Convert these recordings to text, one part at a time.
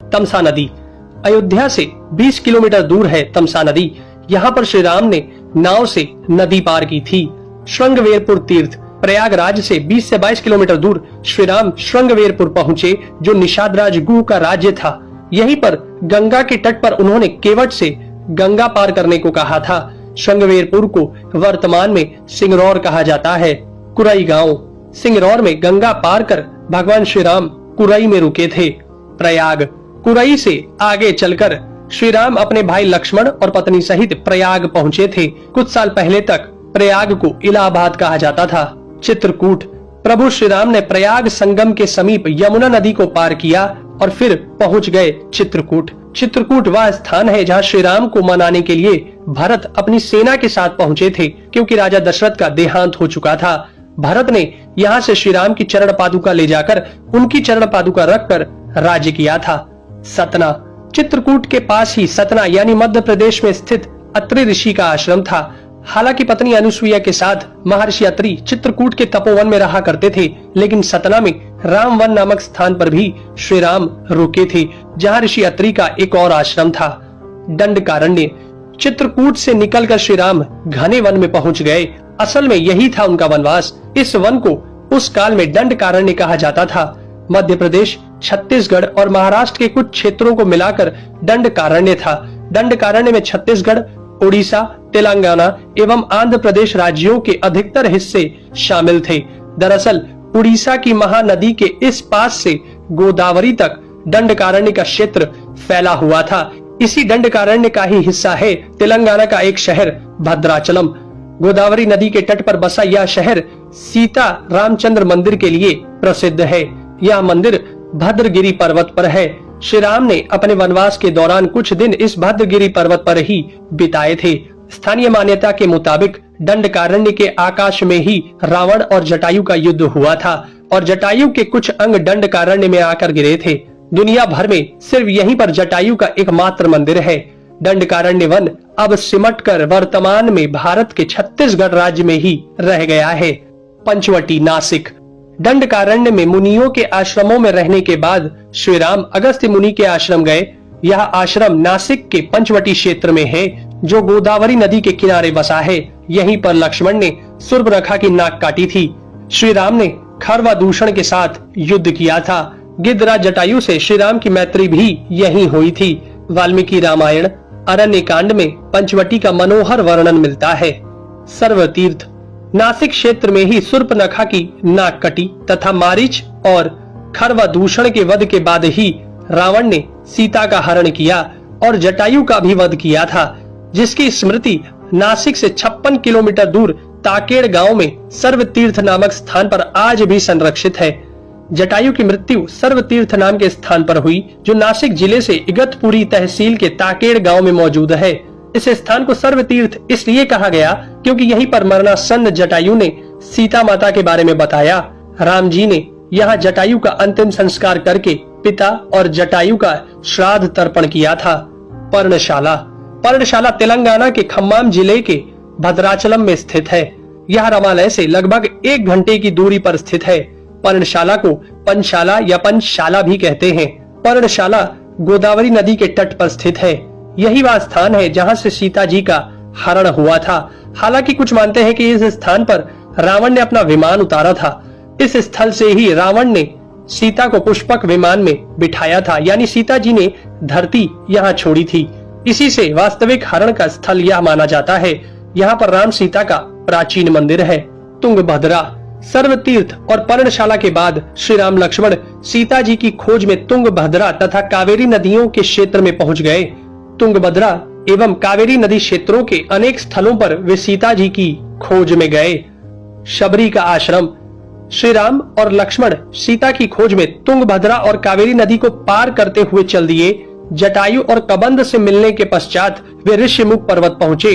तमसा नदी। अयोध्या से 20 किलोमीटर दूर है तमसा नदी। यहाँ पर श्री राम ने नाव से नदी पार की थी। श्रृंगवेरपुर तीर्थ। प्रयागराज से 20 से 22 किलोमीटर दूर श्री राम श्रृंगवेरपुर पहुँचे, जो निषादराज गुह का राज्य था। यहीं पर गंगा के तट पर उन्होंने केवट से गंगा पार करने को कहा था। श्रृंगवेरपुर को वर्तमान में सिंगरौर कहा जाता है। कुरई गांव। सिंगरौर में गंगा पार कर भगवान श्री राम कुरई में रुके थे। प्रयाग। कुरई से आगे चलकर श्री राम अपने भाई लक्ष्मण और पत्नी सहित प्रयाग पहुँचे थे। कुछ साल पहले तक प्रयाग को इलाहाबाद कहा जाता था। चित्रकूट। प्रभु श्री राम ने प्रयाग संगम के समीप यमुना नदी को पार किया और फिर पहुंच गए चित्रकूट। चित्रकूट वह स्थान है जहां श्री राम को मनाने के लिए भरत अपनी सेना के साथ पहुंचे थे, क्योंकि राजा दशरथ का देहांत हो चुका था। भरत ने यहां से श्री राम की चरण पादुका ले जाकर उनकी चरण पादुका रखकर राज्य किया था। सतना। चित्रकूट के पास ही सतना यानी मध्य प्रदेश में स्थित अत्रि ऋषि का आश्रम था। हालांकि पत्नी अनुसुईया के साथ महर्षि अत्रि चित्रकूट के तपोवन में रहा करते थे, लेकिन सतना में रामवन नामक स्थान पर भी श्री राम रुके थे, जहां ऋषि अत्रि का एक और आश्रम था। दंडकारण्य। चित्रकूट से निकलकर श्री राम घने वन में पहुंच गए। असल में यही था उनका वनवास। इस वन को उस काल में दंडकारण्य कहा जाता था। मध्य प्रदेश, छत्तीसगढ़ और महाराष्ट्र के कुछ क्षेत्रों को मिलाकर दंडकारण्य था। दंडकारण्य में छत्तीसगढ़, उड़ीसा, तेलंगाना एवं आंध्र प्रदेश राज्यों के अधिकतर हिस्से शामिल थे। दरअसल उड़ीसा की महानदी के इस पास से गोदावरी तक दंडकारण्य का क्षेत्र फैला हुआ था। इसी दंडकारण्य का ही हिस्सा है तेलंगाना का एक शहर भद्राचलम। गोदावरी नदी के तट पर बसा यह शहर सीता रामचंद्र मंदिर के लिए प्रसिद्ध है। यह मंदिर भद्रगिरी पर्वत पर है। श्री राम ने अपने वनवास के दौरान कुछ दिन इस भद्रगिरी पर्वत पर ही बिताए थे। स्थानीय मान्यता के मुताबिक दंडकारण्य के आकाश में ही रावण और जटायु का युद्ध हुआ था और जटायु के कुछ अंग दंडकारण्य में आकर गिरे थे। दुनिया भर में सिर्फ यहीं पर जटायु का एकमात्र मंदिर है। दंडकारण्य वन अब सिमटकर वर्तमान में भारत के छत्तीसगढ़ राज्य में ही रह गया है। पंचवटी, नासिक। दंडकारण्य में मुनियों के आश्रमों में रहने के बाद श्री राम अगस्त्य मुनि के आश्रम गए। यह आश्रम नासिक के पंचवटी क्षेत्र में है, जो गोदावरी नदी के किनारे बसा है। यहीं पर लक्ष्मण ने सूर्पनखा की नाक काटी थी। श्री राम ने खरवादूषण के साथ युद्ध किया था। गिद्धराज जटायु से श्री राम की मैत्री भी यहीं हुई थी। वाल्मीकि रामायण अरण्य कांड में पंचवटी का मनोहर वर्णन मिलता है। सर्वतीर्थ। नासिक क्षेत्र में ही सूर्पनखा की नाक कटी तथा मारीच और खरवादूषण के वध के बाद ही रावण ने सीता का हरण किया और जटायु का भी वध किया था, जिसकी स्मृति नासिक से 56 किलोमीटर दूर ताकेड़ गांव में सर्वतीर्थ नामक स्थान पर आज भी संरक्षित है। जटायु की मृत्यु सर्वतीर्थ नाम के स्थान पर हुई, जो नासिक जिले से इगतपुरी तहसील के ताकेड़ गांव में मौजूद है। इस स्थान को सर्वतीर्थ इसलिए कहा गया क्योंकि यहीं पर मरणासन्न जटायु ने सीता माता के बारे में बताया। राम जी ने यहाँ जटायु का अंतिम संस्कार करके पिता और जटायु का श्राद्ध तर्पण किया था। पर्णशाला। पर्णशाला तेलंगाना के खम्माम जिले के भद्राचलम में स्थित है। यह रामालय से लगभग 1 घंटे की दूरी पर स्थित है। पर्णशाला को पंचशाला या पंचशाला भी कहते हैं। पर्णशाला गोदावरी नदी के तट पर स्थित है। यही वह स्थान है जहां से सीता जी का हरण हुआ था। हालांकि कुछ मानते हैं कि इस स्थान पर रावण ने अपना विमान उतारा था। इस स्थल से ही रावण ने सीता को पुष्पक विमान में बिठाया था, यानी सीता जी ने धरती यहाँ छोड़ी थी। इसी से वास्तविक हरण का स्थल यह माना जाता है। यहाँ पर राम सीता का प्राचीन मंदिर है। तुंगभद्रा। सर्वतीर्थ और पर्णशाला के बाद श्री राम लक्ष्मण सीता जी की खोज में तुंगभद्रा तथा कावेरी नदियों के क्षेत्र में पहुंच गए। तुंगभद्रा एवं कावेरी नदी क्षेत्रों के अनेक स्थलों पर वे सीता जी की खोज में गए। शबरी का आश्रम। श्री राम और लक्ष्मण सीता की खोज में तुंगभद्रा और कावेरी नदी को पार करते हुए चल दिए। जटायु और कबंध से मिलने के पश्चात वे ऋष्यमुख पर्वत पहुंचे।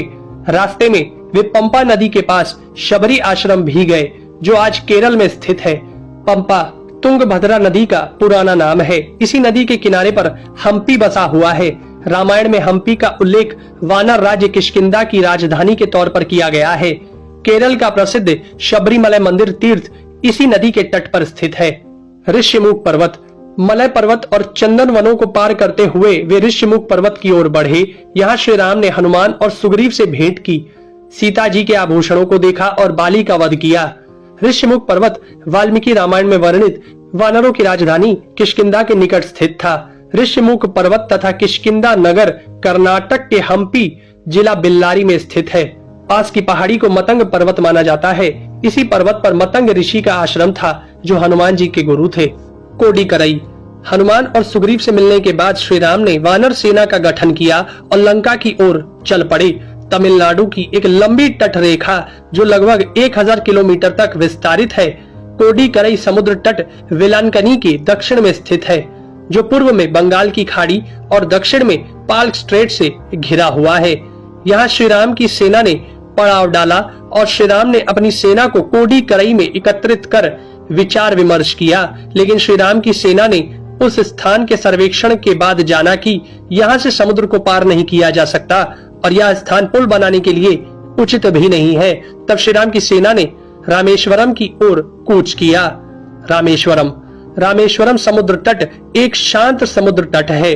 रास्ते में वे पंपा नदी के पास शबरी आश्रम भी गए, जो आज केरल में स्थित है। पंपा तुंगभद्रा नदी का पुराना नाम है। इसी नदी के किनारे पर हम्पी बसा हुआ है। रामायण में हम्पी का उल्लेख वानर राज्य किष्किंधा की राजधानी के तौर पर किया गया है। केरल का प्रसिद्ध शबरीमलय मंदिर तीर्थ इसी नदी के तट पर स्थित है। ऋष्यमुख पर्वत। मलय पर्वत और चंदन वनों को पार करते हुए वे ऋष्यमुख पर्वत की ओर बढ़े। यहाँ श्री राम ने हनुमान और सुग्रीव से भेंट की, सीता जी के आभूषणों को देखा और बाली का वध किया। ऋष्यमुख पर्वत वाल्मीकि रामायण में वर्णित वानरों की राजधानी किष्किंधा के निकट स्थित था। ऋष्यमुख पर्वत तथा किष्किंधा नगर कर्नाटक के हम्पी जिला बेल्लारी में स्थित है। पास की पहाड़ी को मतंग पर्वत माना जाता है। इसी पर्वत पर मतंग ऋषि का आश्रम था जो हनुमान जी के गुरु थे। कोडिकरई। हनुमान और सुग्रीव से मिलने के बाद श्री राम ने वानर सेना का गठन किया और लंका की ओर चल पड़े। तमिलनाडु की एक लंबी तट रेखा जो लगभग 1000 किलोमीटर तक विस्तारित है, कोडिकरई समुद्र तट वेलांकनी के दक्षिण में स्थित है, जो पूर्व में बंगाल की खाड़ी और दक्षिण में पाल्क स्ट्रेट से घिरा हुआ है। यहाँ श्री राम की सेना ने पड़ाव डाला और श्री राम ने अपनी सेना को कोडिकरई में एकत्रित कर विचार विमर्श किया, लेकिन श्री राम की सेना ने उस स्थान के सर्वेक्षण के बाद जाना कि यहाँ से समुद्र को पार नहीं किया जा सकता और यह स्थान पुल बनाने के लिए उचित भी नहीं है। तब श्री राम की सेना ने रामेश्वरम की ओर कूच किया। रामेश्वरम समुद्र तट एक शांत समुद्र तट है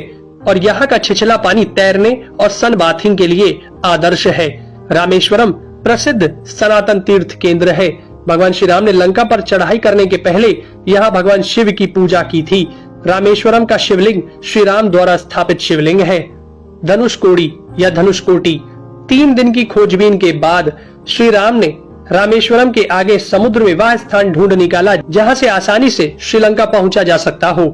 और यहाँ का छिछला पानी तैरने और सन बाथिंग के लिए आदर्श है। रामेश्वरम प्रसिद्ध सनातन तीर्थ केंद्र है। भगवान श्री राम ने लंका पर चढ़ाई करने के पहले यहाँ भगवान शिव की पूजा की थी। रामेश्वरम का शिवलिंग श्री राम द्वारा स्थापित शिवलिंग है। धनुषकोडी या धनुषकोटी। 3 दिन की खोजबीन के बाद श्री राम ने रामेश्वरम के आगे समुद्र में वह स्थान ढूंढ निकाला जहाँ से आसानी से श्रीलंका पहुंचा जा सकता हो।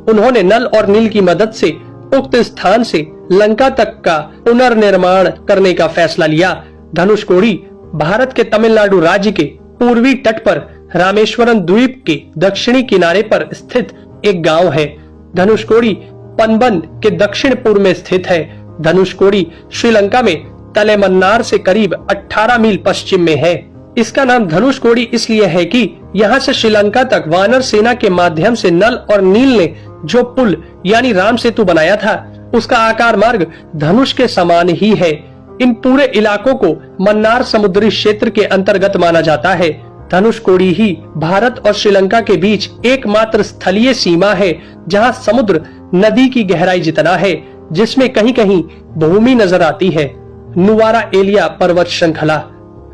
उन्होंने नल और नील की मदद से उक्त स्थान से लंका तक का पुनर्निर्माण करने का फैसला लिया। धनुषकोडी भारत के तमिलनाडु राज्य के पूर्वी तट पर रामेश्वरम द्वीप के दक्षिणी किनारे पर स्थित एक गांव है। धनुषकोडी पनबन के दक्षिण पूर्व में स्थित है। धनुषकोडी श्रीलंका में तलेमन्नार से करीब 18 मील पश्चिम में है। इसका नाम धनुषकोडी इसलिए है कि यहाँ से श्रीलंका तक वानर सेना के माध्यम से नल और नील ने जो पुल यानी राम सेतु बनाया था, उसका आकार मार्ग धनुष के समान ही है। इन पूरे इलाकों को मन्नार समुद्री क्षेत्र के अंतर्गत माना जाता है। धनुषकोडी ही भारत और श्रीलंका के बीच एकमात्र स्थलीय सीमा है जहां समुद्र नदी की गहराई जितना है, जिसमें कहीं कहीं भूमि नजर आती है। नुवारा एलिया पर्वत श्रृंखला।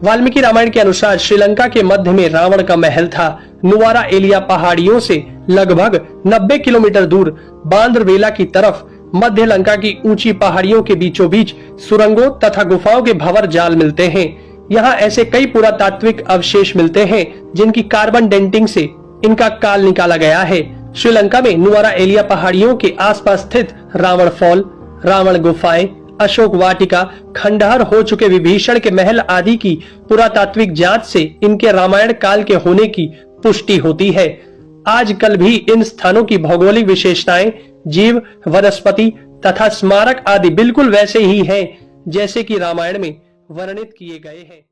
वाल्मीकि रामायण के अनुसार श्रीलंका के मध्य में रावण का महल था। नुवारा एलिया पहाड़ियों से लगभग 90 किलोमीटर दूर बांद्रवेला की तरफ मध्य लंका की ऊंची पहाड़ियों के बीचों बीच सुरंगों तथा गुफाओं के भंवर जाल मिलते हैं। यहाँ ऐसे कई पुरातात्विक अवशेष मिलते हैं जिनकी कार्बन डेंटिंग से इनका काल निकाला गया है। श्रीलंका में नुवारा एलिया पहाड़ियों के आसपास स्थित रावण फॉल, रावण गुफाएं, अशोक वाटिका, खंडहर हो चुके विभीषण के महल आदि की पुरातात्विक जांच से इनके रामायण काल के होने की पुष्टि होती है। आजकल भी इन स्थानों की भौगोलिक विशेषताएं, जीव, वनस्पति तथा स्मारक आदि बिल्कुल वैसे ही हैं जैसे कि रामायण में वर्णित किए गए हैं।